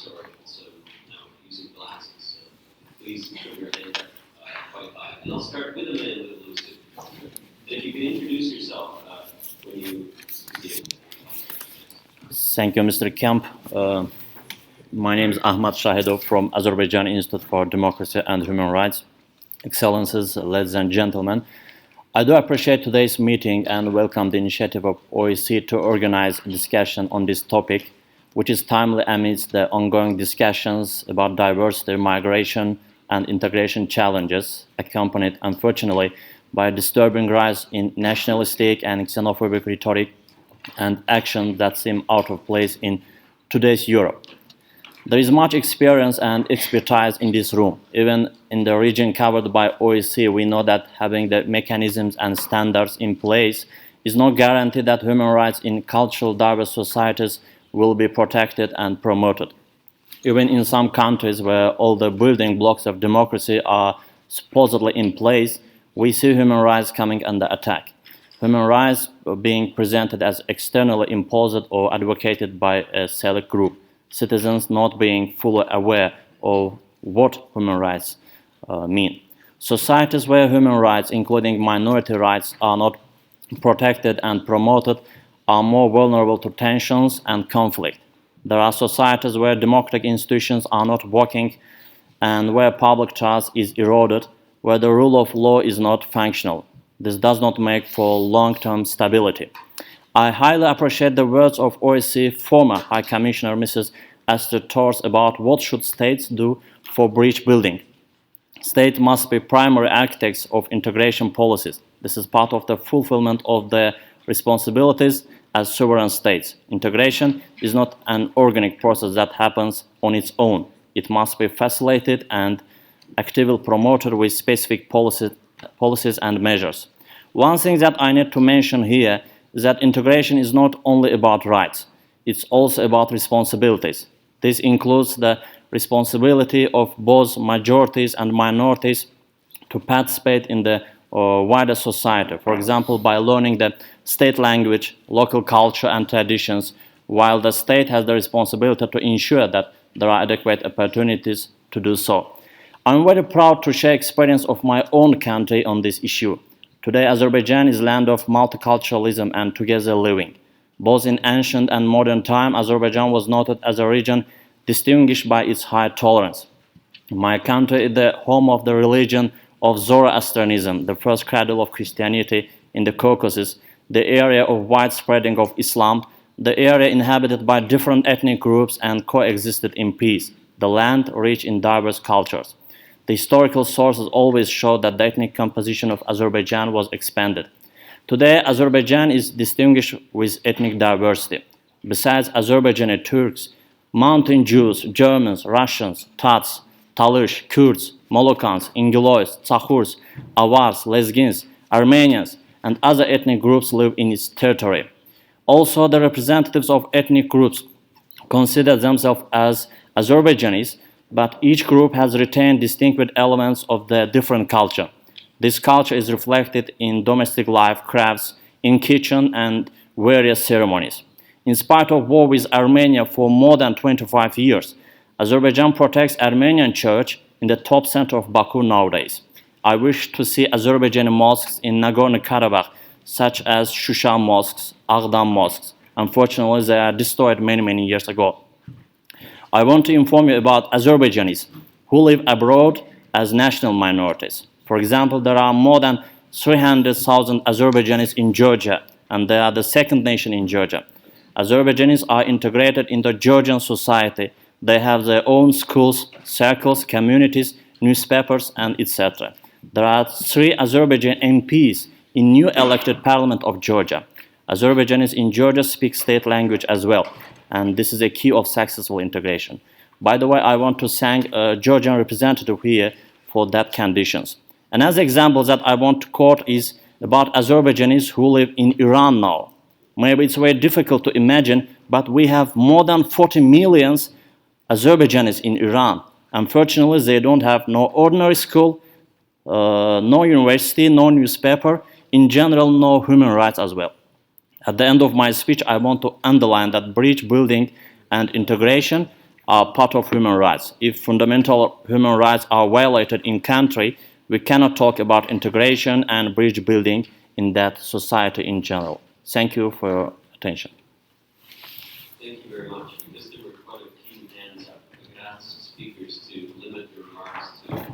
Sorry, so now I'm using glasses, so please put your hand quite high. And I'll start with a man with a blue suit. If you can introduce yourself when you begin. Thank you, Mr. Kemp. My name is Əhməd Şahidov from Azərbaycan Institute for Democracy and Human Rights. Excellencies, ladies and gentlemen, I do appreciate today's meeting and welcome the initiative of OEC to organize a discussion on this topic, which is timely amidst the ongoing discussions about diversity, migration, and integration challenges, accompanied, unfortunately, by a disturbing rise in nationalistic and xenophobic rhetoric and action that seem out of place in today's Europe. There is much experience and expertise in this room. Even in the region covered by OEC, we know that having the mechanisms and standards in place is no guarantee that human rights in cultural diverse societies will be protected and promoted. Even in some countries where all the building blocks of democracy are supposedly in place, we see human rights coming under attack. Human rights being presented as externally imposed or advocated by a select group, citizens not being fully aware of what human rights mean. Societies where human rights, including minority rights, are not protected and promoted are more vulnerable to tensions and conflict. There are societies where democratic institutions are not working and where public trust is eroded, where the rule of law is not functional. This does not make for long-term stability. I highly appreciate the words of OSCE former High Commissioner Mrs. Astrid Thors about what should states do for bridge building. States must be primary architects of integration policies. This is part of the fulfillment of their responsibilities as sovereign states. Integration is not an organic process that happens on its own. It must be facilitated and actively promoted with specific policies and measures. One thing that I need to mention here is that integration is not only about rights, it's also about responsibilities. This includes the responsibility of both majorities and minorities to participate in the wider society, for example, by learning the state language, local culture and traditions, while the state has the responsibility to ensure that there are adequate opportunities to do so. I'm very proud to share experience of my own country on this issue. Today, Azerbaijan is land of multiculturalism and together living. Both in ancient and modern time, Azerbaijan was noted as a region distinguished by its high tolerance. My country is the home of the religion of Zoroastrianism, the first cradle of Christianity in the Caucasus, the area of widespreading of Islam, the area inhabited by different ethnic groups and coexisted in peace, the land rich in diverse cultures. The historical sources always show that the ethnic composition of Azerbaijan was expanded. Today, Azerbaijan is distinguished with ethnic diversity. Besides Azerbaijani Turks, Mountain Jews, Germans, Russians, Tats, Talysh, Kurds, Molokkans, Ingilois, Tsakhurs, Avars, Lezgins, Armenians, and other ethnic groups live in its territory. Also, the representatives of ethnic groups consider themselves as Azerbaijanis, but each group has retained distinctive elements of their different culture. This culture is reflected in domestic life, crafts, in kitchen, and various ceremonies. In spite of war with Armenia for more than 25 years, Azerbaijan protects Armenian church in the top center of Baku nowadays. I wish to see Azerbaijani mosques in Nagorno-Karabakh, such as Şuşa mosques, Ağdamda mosques. Unfortunately, they are destroyed many years ago. I want to inform you about Azerbaijanis who live abroad as national minorities. For example, there are more than 300,000 Azerbaijanis in Georgia, and they are the second nation in Georgia. Azerbaijanis are integrated into Georgian society. They have their own schools, circles, communities, newspapers, and etc. There are 3 Azerbaijan MPs in new elected parliament of Georgia. Azerbaijanis in Georgia speak state language as well, and this is a key of successful integration. By the way, I want to thank a Georgian representative here for that conditions. Another example that I want to quote is about Azerbaijanis who live in Iran now. Maybe it's very difficult to imagine, but we have more than 40 million Azerbaijanis in Iran. Unfortunately, they don't have no ordinary school, no university, no newspaper, in general, no human rights as well. At the end of my speech, I want to underline that bridge building and integration are part of human rights. If fundamental human rights are violated in country, we cannot talk about integration and bridge building in that society in general. Thank you for your attention. Thank you very much. Because there were quite a few hands up, we could ask speakers to limit their remarks to